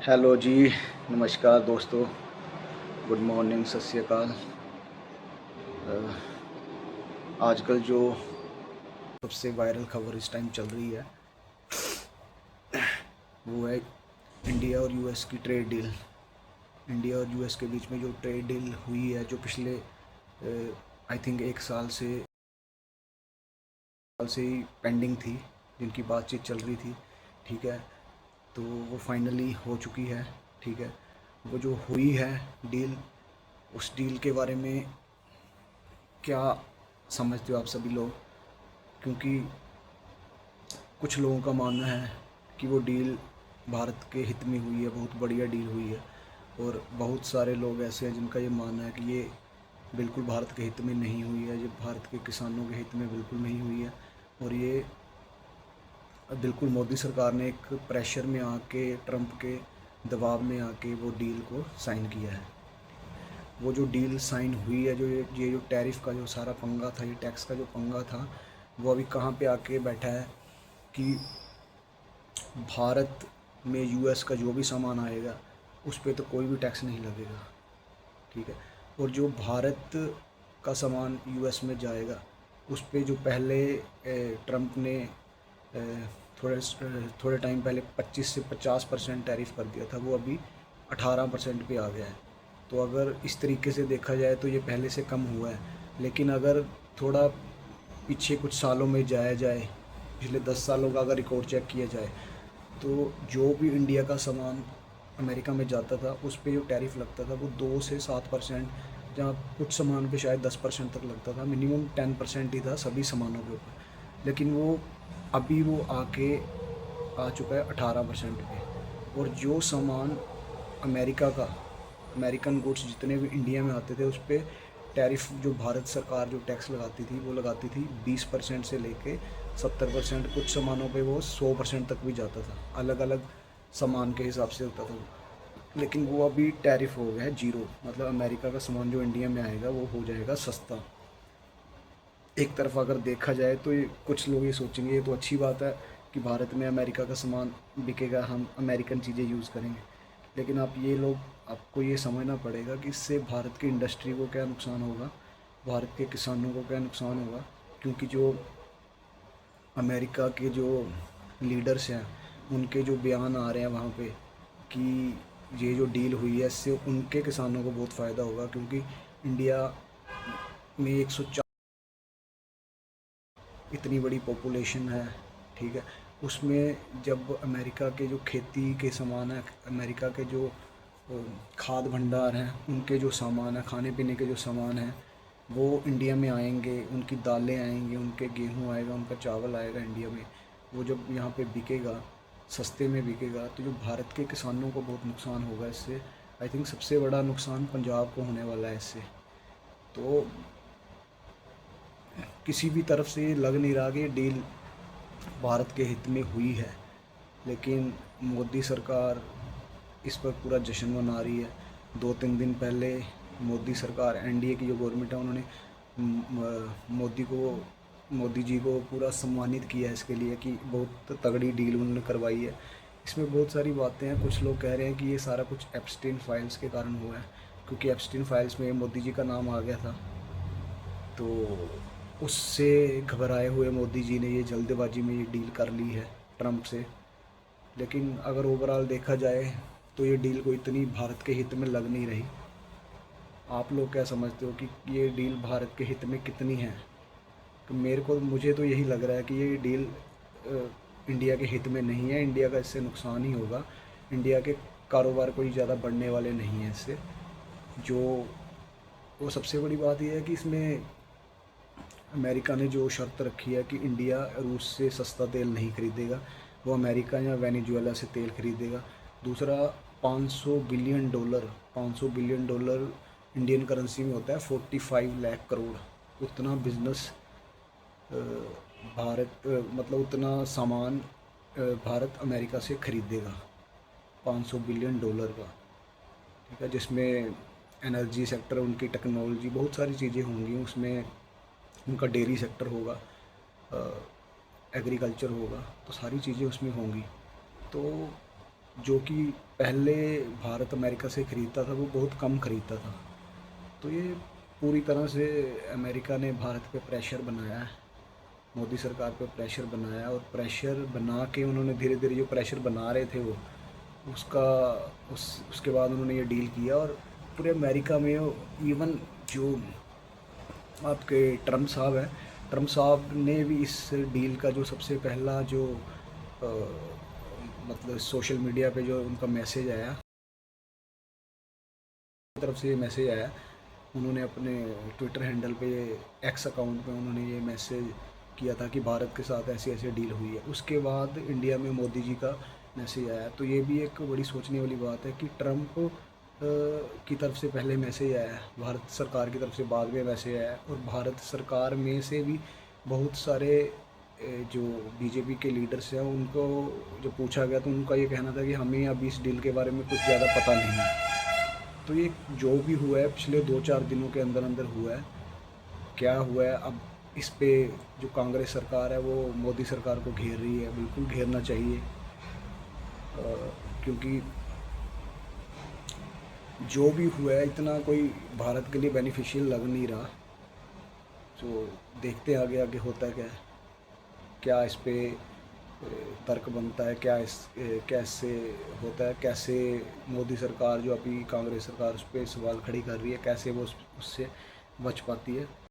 Hello जी, नमस्कार दोस्तों, good morning, सत श्री अकाल। आजकल जो सबसे वायरल खबर इस टाइम चल रही है वो है इंडिया और यूएस की ट्रेड डील। इंडिया और यूएस के बीच में जो ट्रेड डील हुई है, जो पिछले आई थिंक एक साल से ही पेंडिंग थी, जिनकी बातचीत चल रही थी, ठीक है। तो वो फाइनली हो चुकी है, ठीक है। वो जो हुई है डील, उस डील के बारे में क्या समझते हो आप सभी लोग? क्योंकि कुछ लोगों का मानना है कि वो डील भारत के हित में हुई है, बहुत बढ़िया डील हुई है। और बहुत सारे लोग ऐसे हैं जिनका ये मानना है कि ये बिल्कुल भारत के हित में नहीं हुई है, ये भारत के किसानों के हित में बिल्कुल नहीं हुई है। और ये बिल्कुल मोदी सरकार ने एक प्रेशर में आके, ट्रंप के दबाव में आके वो डील को साइन किया है। वो जो डील साइन हुई है, ये जो टैरिफ का जो सारा पंगा था, ये टैक्स का जो पंगा था, वो अभी कहाँ पे आके बैठा है कि भारत में यूएस का जो भी सामान आएगा उस पे तो कोई भी टैक्स नहीं लगेगा, ठीक है। और जो भारत का सामान यूएस में जाएगा उस पे जो पहले ट्रंप ने थोड़े थोड़े टाइम पहले 25 से 50% टैरिफ कर दिया था, वो अभी 18% पे आ गया है। तो अगर इस तरीके से देखा जाए तो ये पहले से कम हुआ है। लेकिन अगर थोड़ा पीछे कुछ सालों में जाया जाए, पिछले 10 सालों का अगर रिकॉर्ड चेक किया जाए, तो जो भी इंडिया का सामान अमेरिका में जाता था उस पे जो टैरिफ लगता था वो 2 से 7%, जहाँ कुछ सामान पे शायद 10% तक लगता था, मिनिमम 10% ही था सभी सामानों के ऊपर। लेकिन वो अभी वो आ चुका है 18% पे। और जो सामान अमेरिका का, अमेरिकन गुड्स जितने भी इंडिया में आते थे उस पर टैरिफ, जो भारत सरकार जो टैक्स लगाती थी वो लगाती थी 20% से लेके 70%। कुछ सामानों पे वो 100% तक भी जाता था, अलग अलग सामान के हिसाब से होता था वो। लेकिन वो अभी टैरिफ हो गया है जीरो, मतलब अमेरिका का सामान जो इंडिया में आएगा वो हो जाएगा सस्ता। एक तरफ अगर देखा जाए तो ये कुछ लोग ये सोचेंगे ये तो अच्छी बात है कि भारत में अमेरिका का सामान बिकेगा, हम अमेरिकन चीज़ें यूज़ करेंगे। लेकिन आपको ये समझना पड़ेगा कि इससे भारत की इंडस्ट्री को क्या नुकसान होगा, भारत के किसानों को क्या नुकसान होगा। क्योंकि जो अमेरिका के जो लीडर्स हैं उनके जो बयान आ रहे हैं वहाँ पे कि ये जो डील हुई है इससे उनके किसानों को बहुत फ़ायदा होगा। क्योंकि इंडिया में 104 इतनी बड़ी पॉपुलेशन है, ठीक है। उसमें जब अमेरिका के जो खेती के सामान है, अमेरिका के जो खाद भंडार हैं, उनके जो सामान है, खाने पीने के जो सामान हैं, वो इंडिया में आएंगे, उनकी दालें आएंगी, उनके गेहूँ आएगा, उनका चावल आएगा इंडिया में। वो जब यहाँ पे बिकेगा, सस्ते में बिकेगा, तो जो भारत के किसानों को बहुत नुकसान होगा इससे। आई थिंक सबसे बड़ा नुकसान पंजाब को होने वाला है इससे। तो किसी भी तरफ से ये लग नहीं रहा कि ये डील भारत के हित में हुई है। लेकिन मोदी सरकार इस पर पूरा जश्न मना रही है। 2-3 दिन पहले मोदी सरकार, एनडीए की जो गवर्नमेंट है, उन्होंने मोदी जी को पूरा सम्मानित किया है इसके लिए कि बहुत तगड़ी डील उन्होंने करवाई है। इसमें बहुत सारी बातें हैं। कुछ लोग कह रहे हैं कि ये सारा कुछ एप्स्टीन फाइल्स के कारण हुआ है, क्योंकि एप्स्टीन फाइल्स में मोदी जी का नाम आ गया था। तो उससे घबराए हुए मोदी जी ने ये जल्दबाजी में ये डील कर ली है ट्रंप से। लेकिन अगर ओवरऑल देखा जाए तो ये डील को इतनी भारत के हित में लग नहीं रही। आप लोग क्या समझते हो कि ये डील भारत के हित में कितनी है? तो मुझे तो यही लग रहा है कि ये डील इंडिया के हित में नहीं है। इंडिया का इससे नुकसान ही होगा। इंडिया के कारोबार कोई ज़्यादा बढ़ने वाले नहीं हैं इससे। जो वो सबसे बड़ी बात यह है कि इसमें अमेरिका ने जो शर्त रखी है कि इंडिया रूस से सस्ता तेल नहीं खरीदेगा, वो अमेरिका या वेनेजुएला से तेल खरीदेगा। दूसरा, 500 billion dollar, 500 billion dollar Indian currency में होता है 45 लाख करोड़। उतना बिजनेस मतलब उतना सामान भारत अमेरिका से खरीदेगा, 500 बिलियन डॉलर का, ठीक है। जिसमें एनर्जी सेक्टर, उनकी टेक्नोलॉजी, बहुत सारी चीज़ें होंगी उसमें। उनका डेयरी सेक्टर होगा, एग्रीकल्चर होगा, तो सारी चीज़ें उसमें होंगी। तो जो कि पहले भारत अमेरिका से ख़रीदता था वो बहुत कम ख़रीदता था। तो ये पूरी तरह से अमेरिका ने भारत पे प्रेशर बनाया है, मोदी सरकार पे प्रेशर बनाया, और प्रेशर बना के उन्होंने धीरे धीरे जो प्रेशर बना रहे थे वो उसका उसके बाद उन्होंने ये डील किया। और पूरे अमेरिका में इवन जो आपके ट्रम्प साहब हैं, ट्रम्प साहब ने भी इस डील का जो सबसे पहला जो अ, मतलब सोशल मीडिया पे जो उनका मैसेज आया, तरफ से ये मैसेज आया, उन्होंने अपने ट्विटर हैंडल पे, एक्स अकाउंट पे उन्होंने ये मैसेज किया था कि भारत के साथ ऐसी ऐसी डील हुई है। उसके बाद इंडिया में मोदी जी का मैसेज आया। तो ये भी एक बड़ी सोचने वाली बात है कि ट्रम्प की तरफ से पहले मैसेज आया, भारत सरकार की तरफ से बाद में मैसेज आया, और भारत सरकार में से भी बहुत सारे जो बीजेपी के लीडर्स हैं उनको जो पूछा गया तो उनका ये कहना था कि हमें अभी इस डील के बारे में कुछ ज़्यादा पता नहीं है। तो ये जो भी हुआ है पिछले 2-4 दिनों के अंदर अंदर हुआ है, क्या हुआ है अब इस पे जो कांग्रेस सरकार है वो मोदी सरकार को घेर रही है। बिल्कुल घेरना चाहिए, क्योंकि जो भी हुआ है इतना कोई भारत के लिए बेनिफिशियल लग नहीं रहा। तो देखते हैं आगे आगे होता है क्या है, क्या इस पे तर्क बनता है, क्या कैसे होता है, कैसे मोदी सरकार जो अभी कांग्रेस सरकार उस पर सवाल खड़ी कर रही है, कैसे वो उससे बच पाती है।